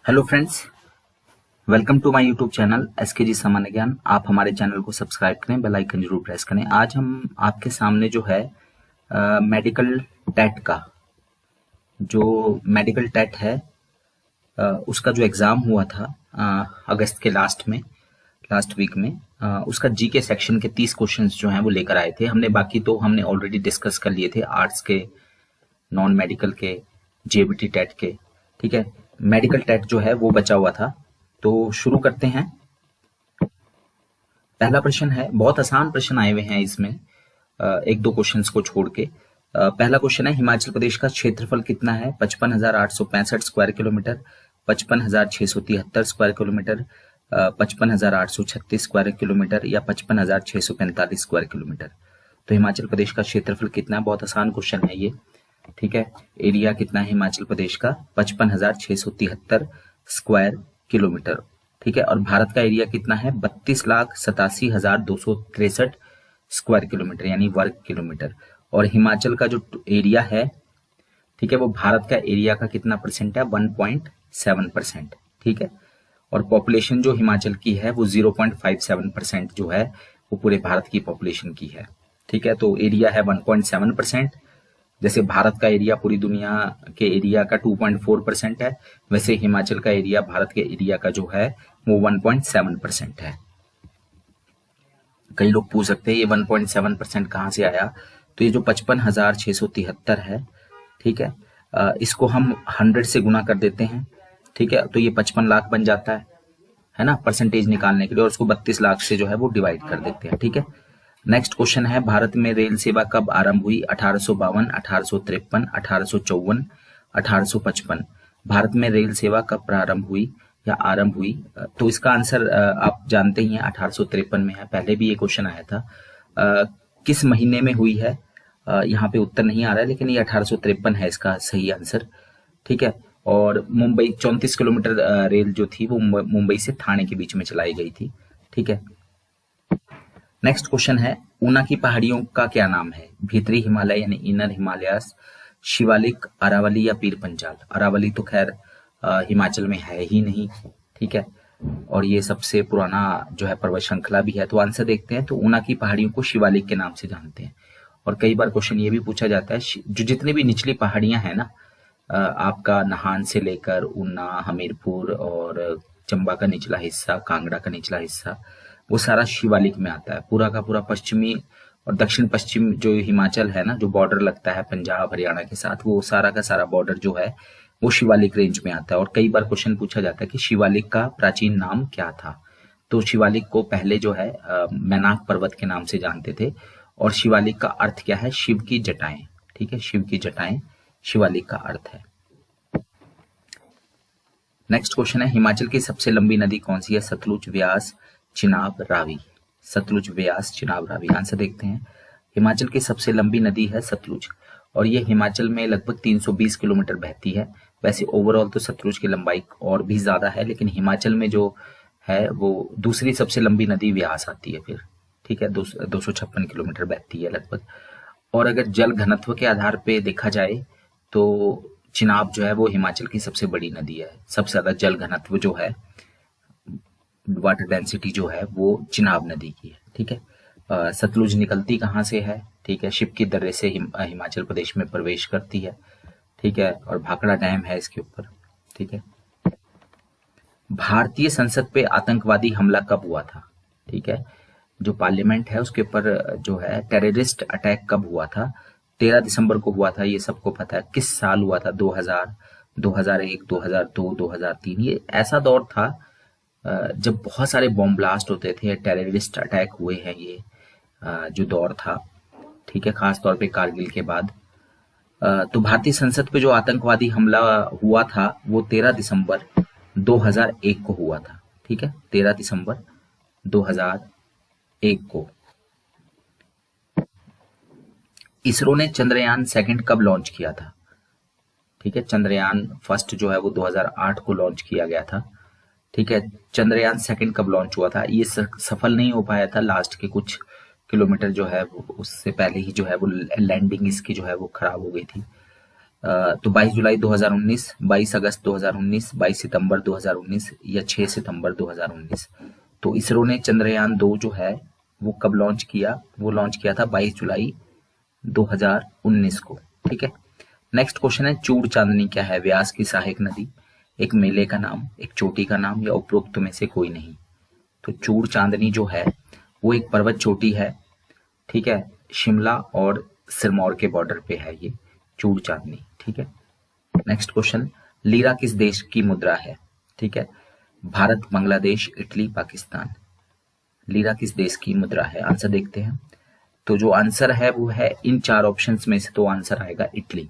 Hello friends, welcome to my YouTube channel SKG सामान्य ज्ञान। आप हमारे चैनल को सब्सक्राइब करें, बेल आइकन जरूर प्रेस करें। आज हम आपके सामने जो है मेडिकल टेट का जो मेडिकल टेट है उसका जो एग्ज़ाम हुआ था अगस्त के लास्ट वीक में उसका जीके सेक्शन के 30 क्वेश्चंस जो हैं वो लेकर आए थे हमने। बाकी तो हमने ऑलरेडी डिस्कस कर लिए थे, आर्ट्स के, नॉन मेडिकल के, जेबीटी टेट के। ठीक है, मेडिकल टेट जो है वो बचा हुआ था, तो शुरू करते हैं। पहला प्रश्न है, बहुत आसान प्रश्न आए हुए हैं इसमें, एक दो क्वेश्चंस को छोड़ के। पहला क्वेश्चन है, हिमाचल प्रदेश का क्षेत्रफल कितना है? 55,865 square kilometre, 55,673 square kilometre, 55,836 square kilometre या 55,645 स्क्वायर किलोमीटर। तो हिमाचल प्रदेश का क्षेत्रफल कितना है? बहुत आसान क्वेश्चन है ये। ठीक है, एरिया कितना है हिमाचल प्रदेश का? 55,673 स्क्वायर किलोमीटर। ठीक है, और भारत का एरिया कितना है? 32,87,263 स्क्वायर किलोमीटर यानी वर्ग किलोमीटर। और हिमाचल का जो एरिया है, ठीक है, वो भारत का एरिया का कितना परसेंट है? 1.7%। ठीक है, और पॉपुलेशन जो हिमाचल की है वो 0.57% जो है वो पूरे भारत की पॉपुलेशन की है। ठीक है, तो एरिया है 1.7%। जैसे भारत का एरिया पूरी दुनिया के एरिया का 2.4% है, वैसे हिमाचल का एरिया भारत के एरिया का जो है वो 1.7% है। कई लोग पूछ सकते हैं ये 1.7% कहाँ से आया? तो ये जो 55,673 है, ठीक है, इसको हम 100 से गुना कर देते हैं। ठीक है, तो ये 55 लाख बन जाता है ना, परसेंटेज निकालने के लिए, और उसको 32 लाख से जो है वो डिवाइड कर देते हैं। ठीक है, नेक्स्ट क्वेश्चन है, भारत में रेल सेवा कब आरंभ हुई? 1852, 1853, 1854, 1855। भारत में रेल सेवा कब प्रारंभ हुई या आरंभ हुई? तो इसका आंसर आप जानते ही हैं, 1853 में है। पहले भी ये क्वेश्चन आया था। किस महीने में हुई है? यहाँ पे उत्तर नहीं आ रहा है, लेकिन ये 1853 है इसका सही आंसर। ठीक है, और मुंबई 34 किलोमीटर रेल जो थी वो मुंबई से थाने के बीच में चलाई गई थी। ठीक है, नेक्स्ट क्वेश्चन है, ऊना की पहाड़ियों का क्या नाम है? भीतरी हिमालय यानी इनर हिमालयस, शिवालिक, अरावली या पीर पंजाल। अरावली तो खैर हिमाचल में है ही नहीं। ठीक है, और ये सबसे पुराना जो है पर्वत श्रृंखला भी है। तो आंसर देखते हैं, तो ऊना की पहाड़ियों को शिवालिक के नाम से जानते हैं। और कई बार क्वेश्चन ये भी पूछा जाता है, जो जितनी भी निचली पहाड़ियां हैं ना, आपका नाहन से लेकर ऊना, हमीरपुर और चंबा का निचला हिस्सा, कांगड़ा का निचला हिस्सा, वो सारा शिवालिक में आता है। पूरा का पूरा पश्चिमी और दक्षिण पश्चिम जो हिमाचल है ना, जो बॉर्डर लगता है पंजाब हरियाणा के साथ, वो सारा का सारा बॉर्डर जो है वो शिवालिक रेंज में आता है। और कई बार क्वेश्चन पूछा जाता है कि शिवालिक का प्राचीन नाम क्या था? तो शिवालिक को पहले जो है मैनाक पर्वत के नाम से जानते थे। और शिवालिक का अर्थ क्या है? शिव की जटाएं। ठीक है, शिव की जटाएं शिवालिक का अर्थ है। नेक्स्ट क्वेश्चन है, हिमाचल की सबसे लंबी नदी कौन सी है? सतलुज, व्यास, चिनाब, रावी। सतलुज, व्यास, चिनाब, रावी। आंसर देखते हैं, हिमाचल की सबसे लंबी नदी है सतलुज, और ये हिमाचल में लगभग 320 किलोमीटर बहती है। वैसे ओवरऑल तो सतलुज की लंबाई और भी ज्यादा है, लेकिन हिमाचल में जो है वो दूसरी सबसे लंबी नदी व्यास आती है फिर। ठीक है, 256 किलोमीटर बहती है लगभग। और अगर जल घनत्व के आधार पे देखा जाए तो चिनाब जो है वो हिमाचल की सबसे बड़ी नदी है। सबसे ज्यादा जल घनत्व जो है, वाटर डेंसिटी जो है वो चिनाब नदी की है। ठीक है, सतलुज निकलती कहाँ से है? ठीक है, शिव की दर्रे से हिमाचल प्रदेश में प्रवेश करती है। ठीक है, और भाखड़ा डैम है इसके ऊपर। ठीक है, भारतीय संसद पे आतंकवादी हमला कब हुआ था? ठीक है, जो पार्लियामेंट है उसके ऊपर जो है टेररिस्ट अटैक कब हुआ था? 13 दिसंबर को हुआ था, ये सबको पता है। किस साल हुआ था? 2000, 2001, 2002, 2003। ये ऐसा दौर था जब बहुत सारे बॉम्ब ब्लास्ट होते थे, टेररिस्ट अटैक हुए हैं। ये जो दौर था, ठीक है, खास तौर पे कारगिल के बाद। तो भारतीय संसद पे जो आतंकवादी हमला हुआ था वो 13 दिसंबर 2001 को हुआ था। ठीक है, 13 दिसंबर 2001 को। इसरो ने चंद्रयान सेकंड कब लॉन्च किया था? ठीक है, चंद्रयान फर्स्ट जो है वो 2008 को लॉन्च किया गया था। ठीक है, चंद्रयान सेकंड कब लॉन्च हुआ था? ये सफल नहीं हो पाया था, लास्ट के कुछ किलोमीटर जो है वो, उससे पहले ही जो है वो लैंडिंग इसकी जो है वो खराब हो गई थी। तो 22 जुलाई 2019, 22 अगस्त 2019, 22 सितंबर 2019 या 6 सितंबर 2019। तो इसरो ने चंद्रयान 2 जो है वो कब लॉन्च किया? वो लॉन्च किया था 22 जुलाई 2019 को। ठीक है। नेक्स्ट क्वेश्चन है, चूड़ चांदनी क्या है? व्यास की सहायक नदी, एक मेले का नाम, एक चोटी का नाम, या उपरोक्त में से कोई नहीं। तो चूड़ चांदनी जो है वो एक पर्वत चोटी है। ठीक है, शिमला और सिरमौर के बॉर्डर पे है ये चूड़ चांदनी। ठीक है। नेक्स्ट क्वेश्चन, लीरा किस देश की मुद्रा है? ठीक है, भारत, बांग्लादेश, इटली, पाकिस्तान। लीरा किस देश की मुद्रा है? आंसर देखते हैं। तो जो आंसर है वो है इन 4 ऑप्शंस में से तो आंसर आएगा इटली।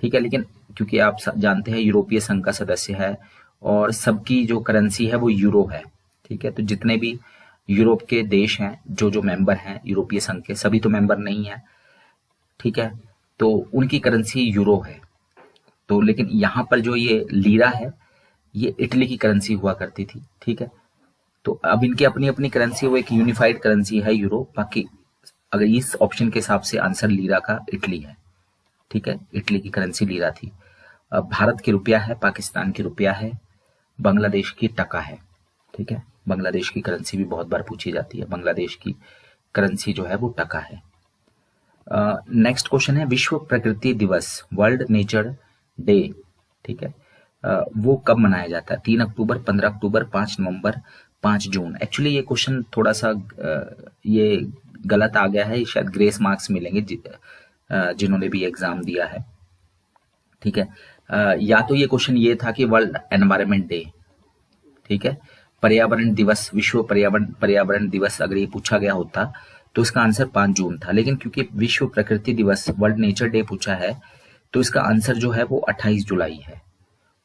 ठीक है, लेकिन क्योंकि आप जानते हैं यूरोपीय संघ का सदस्य है और सबकी जो करेंसी है वो यूरो है। ठीक है, तो जितने भी यूरोप के देश हैं जो मेंबर हैं यूरोपीय संघ के, सभी तो मेंबर नहीं है। ठीक है, तो उनकी करेंसी यूरो है। तो लेकिन यहाँ पर जो ये लीरा है ये इटली की करेंसी हुआ करती थी। ठीक है, तो अब इनकी अपनी अपनी करेंसी, वो एक यूनिफाइड करेंसी है यूरो। बाकी अगर इस ऑप्शन के हिसाब से आंसर लीरा का इटली है। ठीक है, इटली की करेंसी लीरा थी। अब भारत की रुपया है, पाकिस्तान की रुपया है, बांग्लादेश की टका है। ठीक है, बांग्लादेश की करेंसी भी बहुत बार पूछी जाती है। बांग्लादेश की करेंसी जो है वो टका है। नेक्स्ट क्वेश्चन है, विश्व प्रकृति दिवस, वर्ल्ड नेचर डे, ठीक है, वो कब मनाया जाता है? 3 अक्टूबर, 15 अक्टूबर, 5 नवंबर, 5 जून। एक्चुअली ये क्वेश्चन थोड़ा सा ये गलत आ गया है, शायद ग्रेस मार्क्स मिलेंगे जिन्होंने भी एग्जाम दिया है। ठीक है, या तो ये क्वेश्चन ये था कि वर्ल्ड एनवायरनमेंट डे, ठीक है, पर्यावरण दिवस, विश्व पर्यावरण दिवस अगर ये पूछा गया होता तो इसका आंसर 5 जून था। लेकिन क्योंकि विश्व प्रकृति दिवस, वर्ल्ड नेचर डे पूछा है, तो इसका आंसर जो है वो 28 जुलाई है,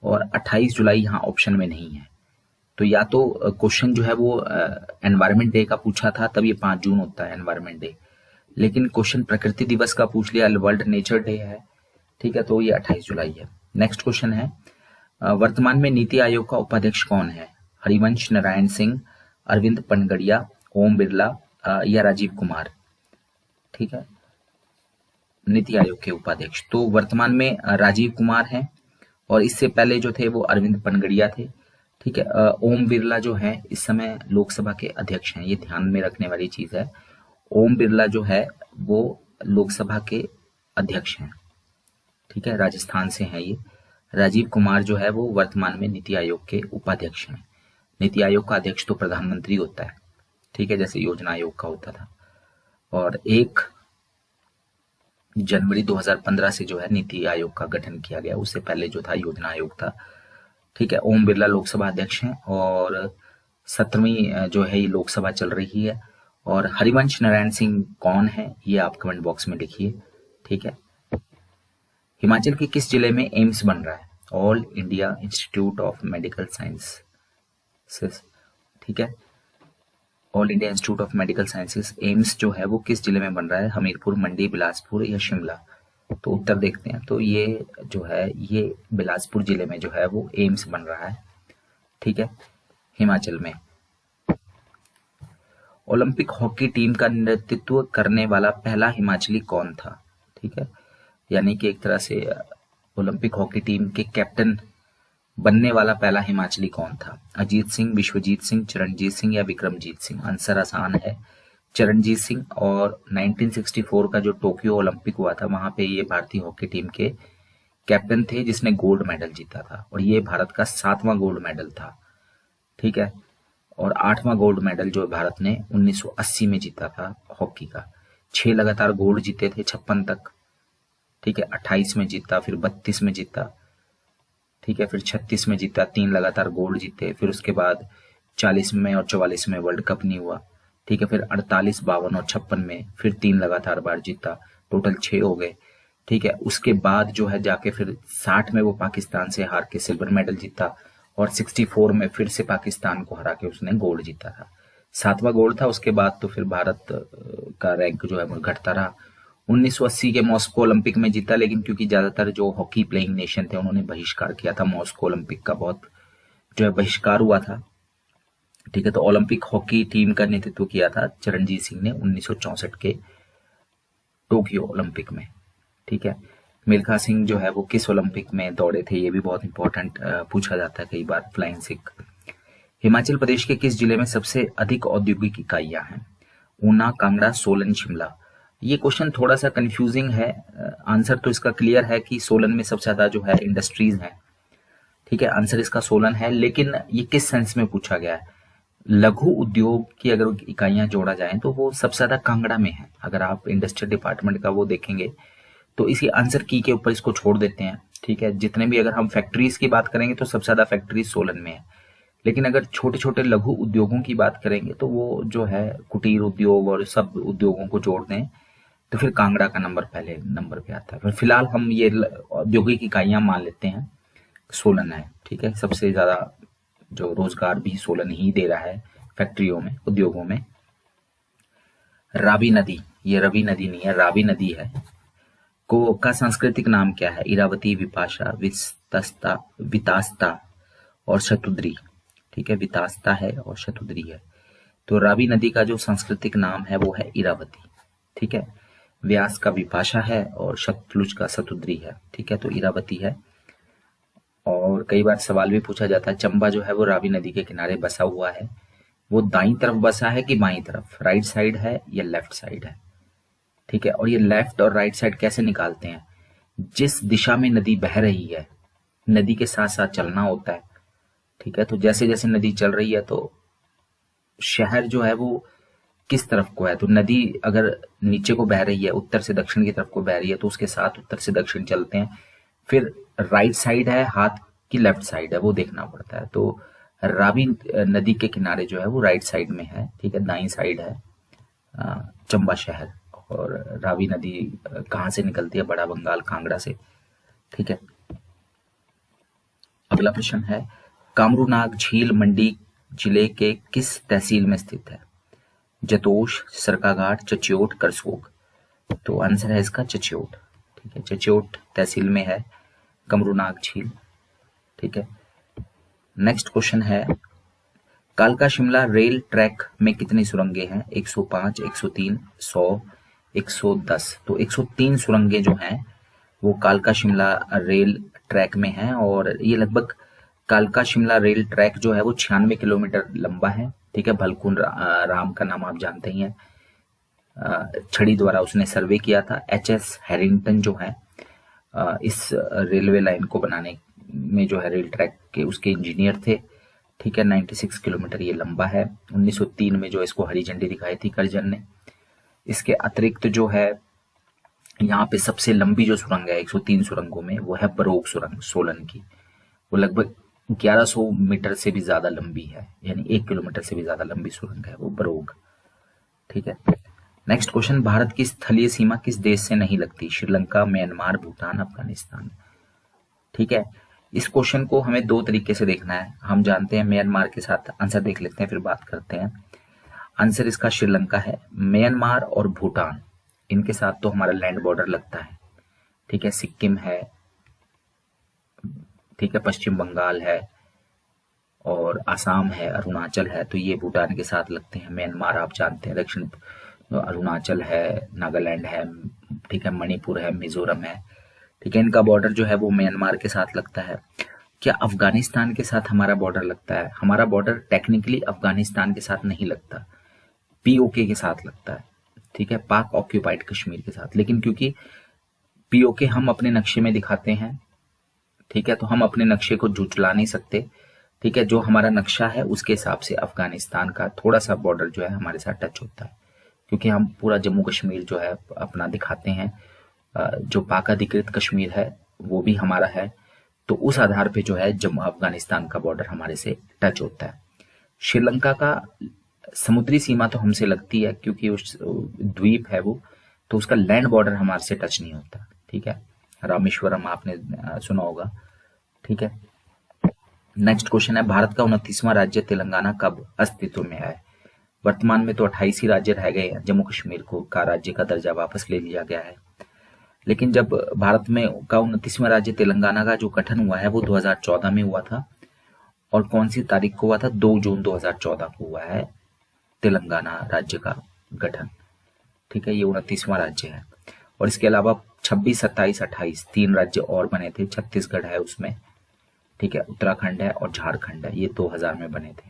और 28 जुलाई यहाँ ऑप्शन में नहीं है। तो या तो क्वेश्चन जो है वो एनवायरनमेंट डे का पूछा था, तब ये 5 जून होता है एनवायरनमेंट डे। लेकिन क्वेश्चन प्रकृति दिवस का पूछ लिया, वर्ल्ड नेचर डे है। ठीक है, तो ये 28 जुलाई है। नेक्स्ट क्वेश्चन है, वर्तमान में नीति आयोग का उपाध्यक्ष कौन है? हरिवंश नारायण सिंह, अरविंद पनगड़िया, ओम बिरला या राजीव कुमार। ठीक है, नीति आयोग के उपाध्यक्ष तो वर्तमान में राजीव कुमार हैं, और इससे पहले जो थे वो अरविंद पनगड़िया थे। ठीक है, ओम बिरला जो है इस समय लोकसभा के अध्यक्ष हैं, ये ध्यान में रखने वाली चीज है। ओम बिरला जो है वो लोकसभा के अध्यक्ष हैं। ठीक है, राजस्थान से हैं ये। राजीव कुमार जो है वो वर्तमान में नीति आयोग के उपाध्यक्ष हैं। नीति आयोग का अध्यक्ष तो प्रधानमंत्री होता है, ठीक है, जैसे योजना आयोग का होता था। और 1 जनवरी 2015 से जो है नीति आयोग का गठन किया गया, उससे पहले जो था योजना आयोग था। ठीक है, ओम बिरला लोकसभा अध्यक्ष हैं और 17वीं जो है ये लोकसभा चल रही है। और हरिवंश नारायण सिंह कौन है ये आप कमेंट बॉक्स में लिखिए। ठीक है, हिमाचल के किस जिले में एम्स बन रहा है? All India institute of medical sciences. ठीक है, all India institute of medical sciences AIIMS जो है वो किस जिले में बन रहा है? हमीरपुर, मंडी, बिलासपुर या शिमला। तो उत्तर देखते हैं, तो ये जो है ये बिलासपुर जिले में जो है वो एम्स बन रहा है। ठीक है, हिमाचल में। ओलंपिक हॉकी टीम का नेतृत्व करने वाला पहला हिमाचली कौन था? ठीक है, यानी कि एक तरह से ओलंपिक हॉकी टीम के कैप्टन बनने वाला पहला हिमाचली कौन था? अजीत सिंह, विश्वजीत सिंह, चरणजीत सिंह या विक्रमजीत सिंह। आंसर आसान है, चरणजीत सिंह। और 1964 का जो टोक्यो ओलंपिक हुआ था वहां पे ये भारतीय हॉकी टीम के कैप्टन थे, जिसने गोल्ड मेडल जीता था, और ये भारत का 7वां गोल्ड मेडल था। ठीक है, और 8वां गोल्ड मेडल जो भारत ने 1980 में जीता था हॉकी का। 6 लगातार गोल्ड जीते थे 56 तक। ठीक है, 28 में जीता, फिर 32 में जीता, ठीक है, फिर 36 में जीता, 3 लगातार गोल्ड जीते। फिर उसके बाद 40 में और 44 में वर्ल्ड कप नहीं हुआ। ठीक है, फिर 48, 52 और 56 में फिर 3 लगातार बार जीता, टोटल 6 हो गए। ठीक है, उसके बाद जो है जाके फिर 60 में वो पाकिस्तान से हार के सिल्वर मेडल जीता, और 64 में फिर से पाकिस्तान को हरा के उसने गोल्ड जीता था। 7वां गोल्ड था। उसके बाद तो फिर भारत का रैंक जो है वो घटता रहा। 1980 के मॉस्को ओलंपिक में जीता, लेकिन क्योंकि ज्यादातर जो हॉकी प्लेइंग नेशन थे उन्होंने बहिष्कार किया था, मॉस्को ओलंपिक का बहुत जो है बहिष्कार हुआ था। ठीक है, तो ओलंपिक हॉकी टीम का नेतृत्व किया था चरणजीत सिंह ने 1964 के टोक्यो ओलंपिक में। ठीक है, मिल्खा सिंह जो है वो किस ओलंपिक में दौड़े थे, ये भी बहुत इंपॉर्टेंट पूछा जाता है कई बार, फ्लाइंग सिख। हिमाचल प्रदेश के किस जिले में सबसे अधिक औद्योगिक इकाइयां हैं? ऊना, कांगड़ा, सोलन, शिमला। ये क्वेश्चन थोड़ा सा कंफ्यूजिंग है। आंसर तो इसका क्लियर है कि सोलन में सबसे ज्यादा जो है इंडस्ट्रीज हैं। ठीक है, आंसर इसका सोलन है, लेकिन ये किस सेंस में पूछा गया है? लघु उद्योग की अगर इकाइयां जोड़ा जाए तो वो सबसे ज्यादा कांगड़ा में है। अगर आप इंडस्ट्रियल डिपार्टमेंट का वो देखेंगे तो इसी आंसर की के ऊपर इसको छोड़ देते हैं। ठीक है, जितने भी अगर हम फैक्ट्रीज की बात करेंगे तो सबसे ज्यादा फैक्ट्रीज सोलन में है, लेकिन अगर छोटे छोटे लघु उद्योगों की बात करेंगे तो वो जो है कुटीर उद्योग और सब उद्योगों को जोड़ दें तो फिर कांगड़ा का नंबर पहले नंबर पे आता है। पर फिलहाल हम ये औद्योगिक इकाइयां मान लेते हैं सोलन है। ठीक है, सबसे ज्यादा जो रोजगार भी सोलन ही दे रहा है फैक्ट्रियों में, उद्योगों में। रावी नदी, ये रवि नदी नहीं है, रावी नदी है, को का सांस्कृतिक नाम क्या है? इरावती, विपाशा, वितस्ता, वितास्ता और शतुद्री। ठीक है, वितास्ता है और शतुद्री है। तो रावी नदी का जो सांस्कृतिक नाम है वो है इरावती। ठीक है, व्यास का विपाशा है और शतलुज का शतुद्री है। ठीक है, तो इरावती है। और कई बार सवाल भी पूछा जाता है, चंबा जो है वो रावी नदी के किनारे बसा हुआ है, वो दाईं तरफ बसा है कि बाईं तरफ, राइट साइड है या लेफ्ट साइड है? ठीक है, और ये लेफ्ट और राइट साइड कैसे निकालते हैं? जिस दिशा में नदी बह रही है, नदी के साथ साथ चलना होता है। ठीक है, तो जैसे जैसे नदी चल रही है तो शहर जो है वो किस तरफ को है, तो नदी अगर नीचे को बह रही है, उत्तर से दक्षिण की तरफ को बह रही है, तो उसके साथ उत्तर से दक्षिण चलते हैं। फिर राइट साइड है हाथ की लेफ्ट साइड है, वो देखना पड़ता है। तो रावी नदी के किनारे जो है वो राइट साइड में है। ठीक है, दाईं साइड है चंबा शहर। और रावी नदी कहाँ से निकलती है? बड़ा बंगाल, कांगड़ा से। ठीक है, अगला प्रश्न है, कामरूनाग झील मंडी जिले के किस तहसील में स्थित है? जतोष, सरकाघाट, चच्योट, करसोग। तो आंसर है इसका चच्योट। ठीक है, चच्योट तहसील में है कमरूनाग झील। ठीक है, नेक्स्ट क्वेश्चन है, कालका शिमला रेल ट्रैक में कितनी सुरंगें हैं? 105, 103, 100, 110। तो 103 सुरंगें जो हैं वो कालका शिमला रेल ट्रैक में हैं, और ये लगभग कालका शिमला रेल ट्रैक जो है वो 96 किलोमीटर लंबा है। ठीक है, भलकुन राम का नाम आप जानते ही हैं, छड़ी द्वारा उसने सर्वे किया था। HS हैरिंगटन जो है इस रेलवे लाइन को बनाने में जो है रेल ट्रैक के उसके इंजीनियर थे। ठीक है, 96 किलोमीटर ये लंबा है। 1903 में जो इसको हरी झंडी दिखाई थी करजन ने। इसके अतिरिक्त जो है यहाँ पे सबसे लंबी जो सुरंग है 103 सुरंगों में, वो है बरोग सुरंग सोलन की। वो लगभग 1100 मीटर से भी ज्यादा लंबी है, यानी 1 किलोमीटर से भी ज्यादा लंबी सुरंग है वो बरोग। ठीक है, नेक्स्ट क्वेश्चन, भारत की स्थलीय सीमा किस देश से नहीं लगती? श्रीलंका, म्यांमार, भूटान, अफगानिस्तान। ठीक है, इस क्वेश्चन को हमें दो तरीके से देखना है। हम जानते हैं म्यांमार के साथ, आंसर देख लेते हैं फिर बात करते हैं। आंसर इसका श्रीलंका है। म्यांमार और भूटान, इनके साथ तो हमारा लैंड बॉर्डर लगता है। ठीक है, सिक्किम है, ठीक है, पश्चिम बंगाल है और आसाम है, अरुणाचल है, तो ये भूटान के साथ लगते हैं। म्यांमार आप जानते हैं दक्षिण, अरुणाचल है, नागालैंड है, ठीक है, मणिपुर है, मिजोरम है। ठीक है, इनका बॉर्डर जो है वो म्यांमार के साथ लगता है। क्या अफगानिस्तान के साथ हमारा बॉर्डर लगता है? हमारा बॉर्डर टेक्निकली अफगानिस्तान के साथ नहीं लगता, POK के साथ लगता है। ठीक है, पाक ऑक्यूपाइड कश्मीर के साथ। लेकिन क्योंकि POK हम अपने नक्शे में दिखाते हैं, ठीक है, तो हम अपने नक्शे को झुठला नहीं सकते। ठीक है, जो हमारा नक्शा है उसके हिसाब से अफगानिस्तान का थोड़ा सा बॉर्डर जो है हमारे साथ टच होता है, क्योंकि हम पूरा जम्मू कश्मीर जो है अपना दिखाते हैं। जो पाक अधिकृत कश्मीर है वो भी हमारा है, तो उस आधार पे जो है जम्मू अफगानिस्तान का बॉर्डर हमारे से टच होता है। श्रीलंका का समुद्री सीमा तो हमसे लगती है क्योंकि उस द्वीप है वो, तो उसका लैंड बॉर्डर हमारे से टच नहीं होता। ठीक है, रामेश्वरम आपने सुना होगा। ठीक है, नेक्स्ट क्वेश्चन है, भारत का 29वां राज्य तेलंगाना कब अस्तित्व में आया? वर्तमान में तो 28 ही राज्य रह गए हैं, जम्मू कश्मीर को का राज्य का दर्जा वापस ले लिया गया है। लेकिन जब भारत में का 29वां राज्य तेलंगाना का जो गठन हुआ है वो 2014 में हुआ था। और कौन सी तारीख को हुआ था? 2 जून 2014 को हुआ है तेलंगाना राज्य का गठन। ठीक है, ये 29वां राज्य है। और इसके अलावा 26, 27, 28 3 राज्य और बने थे। छत्तीसगढ़ है उसमें, ठीक है, उत्तराखंड है और झारखंड है, ये 2000 में बने थे,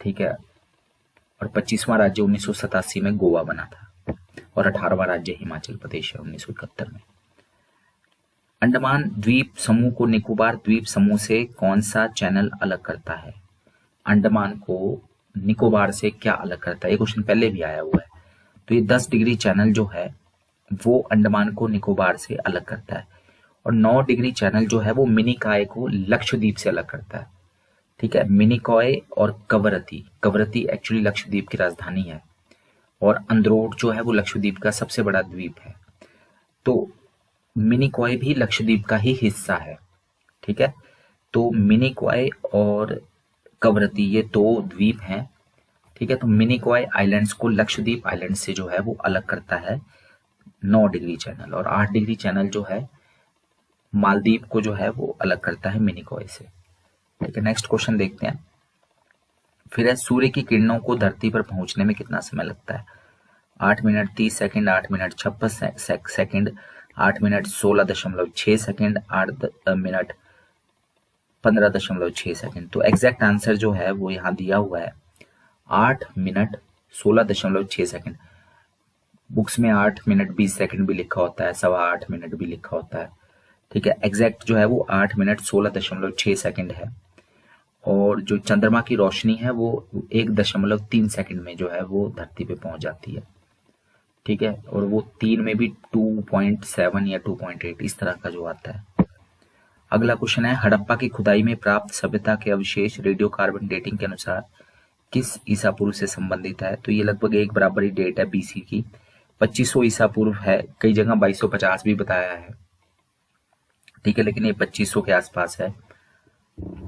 ठीक है। और 25वां राज्य 1987 में गोवा बना था और 18वां राज्य हिमाचल प्रदेश है 1971 में। अंडमान द्वीप समूह को निकोबार द्वीप समूह से कौन सा चैनल अलग करता है? अंडमान को निकोबार से क्या अलग करता है? ये क्वेश्चन पहले भी आया हुआ है। तो ये 10 डिग्री चैनल जो है वो अंडमान को निकोबार से अलग करता है, और 9 डिग्री चैनल जो है वो मिनिकॉय को लक्षद्वीप से अलग करता है, ठीक है। मिनिकॉय और कवरत्ती, कवरत्ती एक्चुअली लक्षद्वीप की राजधानी है, और अंद्रोट जो है वो लक्षद्वीप का सबसे बड़ा द्वीप है। तो मिनिकॉय भी लक्षद्वीप का ही हिस्सा है, ठीक है। तो मिनिकॉय और कवरत्ती ये 2 द्वीप हैं, ठीक है। तो मिनिकॉय आइलैंड्स को लक्षद्वीप आइलैंड से जो है वो अलग करता है 9 डिग्री चैनल, और 8 डिग्री चैनल जो है मालदीव को जो है वो अलग करता है मिनिकॉय से, ठीक है। नेक्स्ट क्वेश्चन देखते हैं। फिर है, सूर्य की किरणों को धरती पर पहुंचने में कितना समय लगता है? 8 minute 30 second, 8 minute 56 second, 8 minute 16.6 second, 8 minute 15.6 second. तो एग्जैक्ट आंसर जो है वो यहाँ दिया हुआ है 8 मिनट 16.6 सेकंड। बुक्स में 8 मिनट 20 सेकंड भी लिखा होता है, 8.25 मिनट भी लिखा होता है, ठीक है। एग्जैक्ट जो है वो 8 मिनट 16.6 सेकंड है, और जो चंद्रमा की रोशनी है वो 1.3 सेकंड में जो है वो धरती पे पहुंच जाती है, ठीक है। और वो 3 में भी 2.7 या 2.8 इस तरह का जो आता है। अगला क्वेश्चन है, हड़प्पा की खुदाई में प्राप्त सभ्यता के अवशेष रेडियो कार्बन डेटिंग के अनुसार किस ईसा पूर्व से संबंधित है? तो ये लगभग एक बराबर ही डेट है बीसी की, 2500 ईसा पूर्व है, कई जगह 2250 भी बताया है, ठीक है, लेकिन ये 2500 के आसपास है,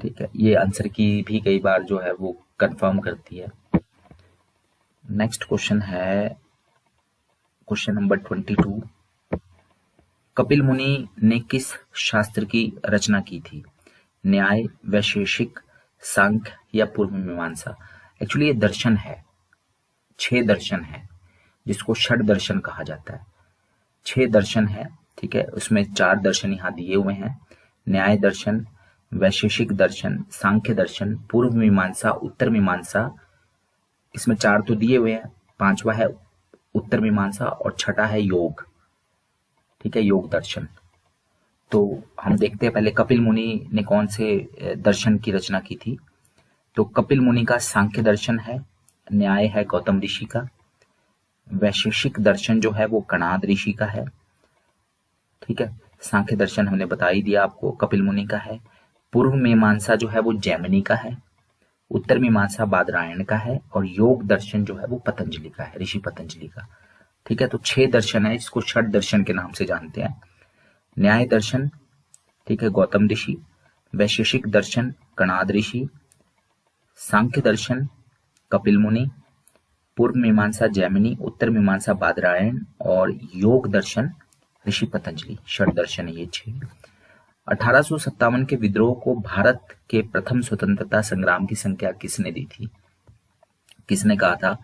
ठीक है। ये आंसर की भी कई बार जो है वो कंफर्म करती है। नेक्स्ट क्वेश्चन है क्वेश्चन नंबर 22। कपिल मुनि ने किस शास्त्र की रचना की थी? न्याय, वैशेषिक, सांख्य या पूर्व मीमांसा? एक्चुअली ये दर्शन है, 6 दर्शन है जिसको षड दर्शन कहा जाता है। 6 दर्शन है, ठीक है। उसमें 4 दर्शन यहाँ दिए हुए हैं, न्याय दर्शन, वैशेषिक दर्शन, सांख्य दर्शन, पूर्व मीमांसा, उत्तर मीमांसा। इसमें 4 तो दिए हुए हैं, 5वां है उत्तर मीमांसा और 6ठा है योग, ठीक है, योग दर्शन। तो हम देखते हैं पहले कपिल मुनि ने कौन से दर्शन की रचना की थी। तो कपिल मुनि का सांख्य दर्शन है, न्याय है गौतम ऋषि का, वैशेषिक दर्शन जो है वो कणाद ऋषि का है, ठीक है। सांख्य दर्शन हमने बता ही दिया आपको, कपिल मुनि का है। पूर्व मीमांसा जो है वो जैमिनी का है, उत्तर मीमांसा बादरायण का है, और योग दर्शन जो है वो पतंजलि का है, ऋषि पतंजलि का, ठीक है। तो 6 दर्शन है, इसको षड दर्शन के नाम से जानते हैं। न्याय दर्शन, ठीक है, गौतम ऋषि, वैशेषिक दर्शन कणाद ऋषि, सांख्य दर्शन कपिल मुनि, पूर्व मीमांसा जैमिनी, उत्तर मीमांसा बादरायण, और योग दर्शन ऋषि पतंजलि। षड दर्शन है ये 6। 1857 के विद्रोह को भारत के प्रथम स्वतंत्रता संग्राम की संख्या किसने दी थी? किसने कहा था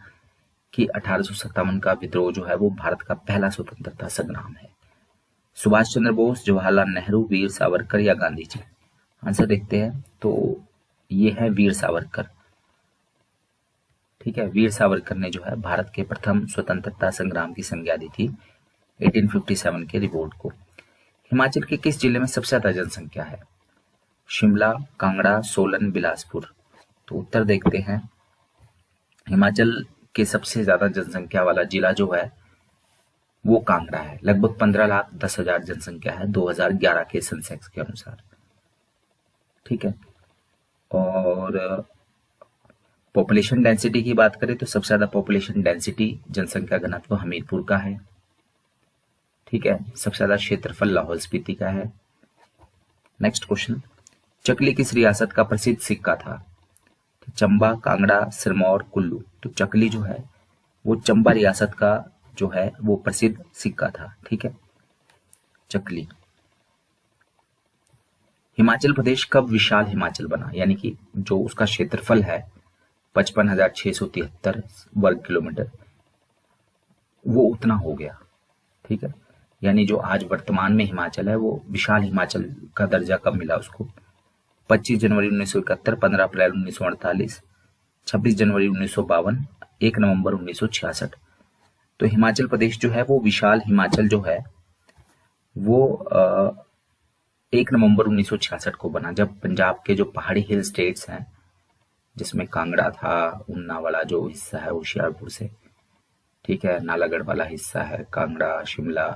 कि 1857 का विद्रोह जो है वो भारत का पहला स्वतंत्रता संग्राम है? सुभाष चंद्र बोस, जवाहरलाल नेहरू, वीर सावरकर या गांधी जी? आंसर देखते हैं। तो ये है वीर सावरकर, ठीक है। वीर सावरकर ने जो है भारत के प्रथम स्वतंत्रता संग्राम की संज्ञा दी थी 1857 के रिवोल्ट को। हिमाचल के किस जिले में सबसे ज्यादा जनसंख्या है? शिमला, कांगड़ा, सोलन, बिलासपुर? तो उत्तर देखते हैं। हिमाचल के सबसे ज्यादा जनसंख्या वाला जिला जो है वो कांगड़ा है, लगभग 15,10,000 जनसंख्या है 2011 के सेंसेक्स के अनुसार, ठीक है। और पॉपुलेशन डेंसिटी की बात करें तो सबसे ज्यादा पॉपुलेशन डेंसिटी जनसंख्या घनत्व हमीरपुर का है, ठीक है। सबसे ज्यादा क्षेत्रफल लाहौल स्पीति का है। नेक्स्ट क्वेश्चन, चकली किस रियासत का प्रसिद्ध सिक्का था? चंबा, कांगड़ा, सिरमौर, कुल्लू? तो चकली जो है वो चंबा रियासत का जो है वो प्रसिद्ध सिक्का था, ठीक है, चकली। हिमाचल प्रदेश कब विशाल हिमाचल बना, यानी कि जो उसका क्षेत्रफल है 55,673 वर्ग किलोमीटर, वो उतना हो गया, ठीक है। यानी जो आज वर्तमान में हिमाचल है वो विशाल हिमाचल का दर्जा कब मिला उसको? 25 जनवरी 1971, 15 अप्रैल 1948, 26 जनवरी 1952, 1 नवंबर 1966। तो हिमाचल प्रदेश जो है वो विशाल हिमाचल जो है वो 1 नवंबर 1966 को बना, जब पंजाब के जो पहाड़ी हिल स्टेट्स हैं जिसमें कांगड़ा था, ऊना वाला जो हिस्सा है होशियारपुर से, ठीक है, नालागढ़ वाला हिस्सा है, कांगड़ा, शिमला,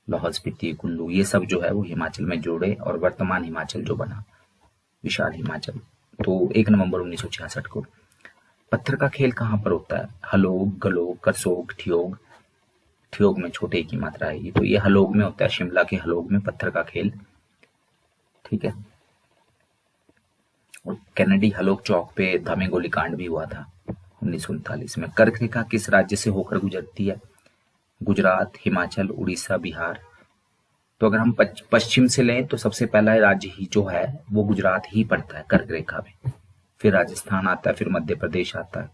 लाहौल स्पीति, कुल्लू, ये सब जो है वो हिमाचल में जोड़े और वर्तमान हिमाचल जो बना विशाल हिमाचल, तो 1 नवंबर 1966 को। पत्थर का खेल कहाँ पर होता है? हलोग, गलोग, करसोग, ठियोग। ठियोग में छोटे की मात्रा आएगी, तो ये हलोग में होता है, शिमला के हलोग में पत्थर का खेल, ठीक है। और कैनेडी हलोग चौक पे धामे गोलीकांड भी हुआ था 1939 में। कर्क रेखा किस राज्य से होकर गुजरती है? गुजरात, हिमाचल, उड़ीसा, बिहार। तो अगर हम पश्चिम से लें तो सबसे पहला राज्य ही जो है वो गुजरात ही पड़ता है कर्क रेखा में, फिर राजस्थान आता है, फिर मध्य प्रदेश आता है।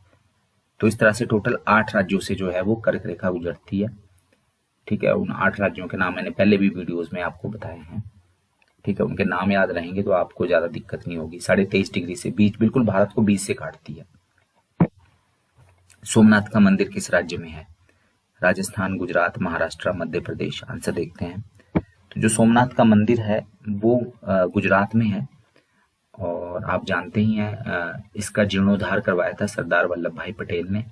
तो इस तरह से टोटल 8 राज्यों से जो है वो कर्क रेखा गुजरती है, ठीक है। उन 8 राज्यों के नाम मैंने पहले भी वीडियोस में आपको बताए हैं, ठीक है। उनके नाम याद रहेंगे तो आपको ज्यादा दिक्कत नहीं होगी। 23.5 डिग्री से बीच, बिल्कुल भारत को बीच से काटती है। सोमनाथ का मंदिर किस राज्य में है? राजस्थान, गुजरात, महाराष्ट्र, मध्य प्रदेश। आंसर देखते हैं। तो जो सोमनाथ का मंदिर है वो गुजरात में है, और आप जानते ही हैं इसका जीर्णोद्धार करवाया था सरदार वल्लभ भाई पटेल ने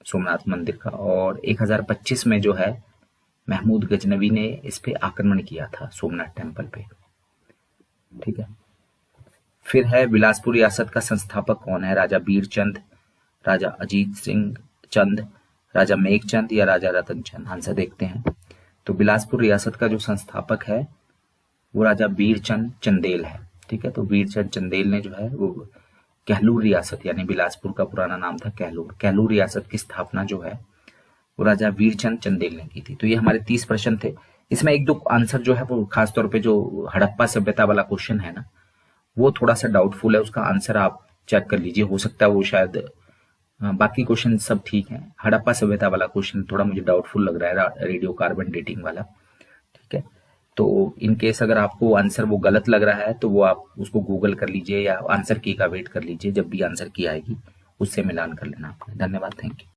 सोमनाथ मंदिर का, और 1025 में जो है महमूद गजनवी ने इस पे आक्रमण किया था सोमनाथ टेम्पल पे, ठीक है। फिर है बिलासपुर रियासत का संस्थापक कौन है? राजा बीरचंद, राजा अजीत सिंह चंद, राजा मेघचंद या राजा रतन चंद। आंसर देखते हैं। तो बिलासपुर रियासत का जो संस्थापक है वो राजा बीरचंद चंदेल है, ठीक है। तो बीरचंद चंदेल ने जो है वो कहलूर रियासत, यानी बिलासपुर का पुराना नाम था कहलूर, कहलूर रियासत की स्थापना जो है वो राजा वीरचंद चंदेल ने की थी। तो ये हमारे 30 प्रश्न थे। इसमें 1-2 आंसर जो है वो खासतौर पे जो हड़प्पा सभ्यता वाला क्वेश्चन है ना वो थोड़ा सा डाउटफुल है, उसका आंसर आप चेक कर लीजिए, हो सकता है वो शायद, बाकी क्वेश्चन सब ठीक है। हड़प्पा सभ्यता वाला क्वेश्चन थोड़ा मुझे डाउटफुल लग रहा है, रेडियो कार्बन डेटिंग वाला, ठीक है। तो इन केस अगर आपको आंसर वो गलत लग रहा है तो वो आप उसको गूगल कर लीजिए या आंसर की का वेट कर लीजिए, जब भी आंसर की आएगी उससे मिलान कर लेना आपने। धन्यवाद, थैंक यू।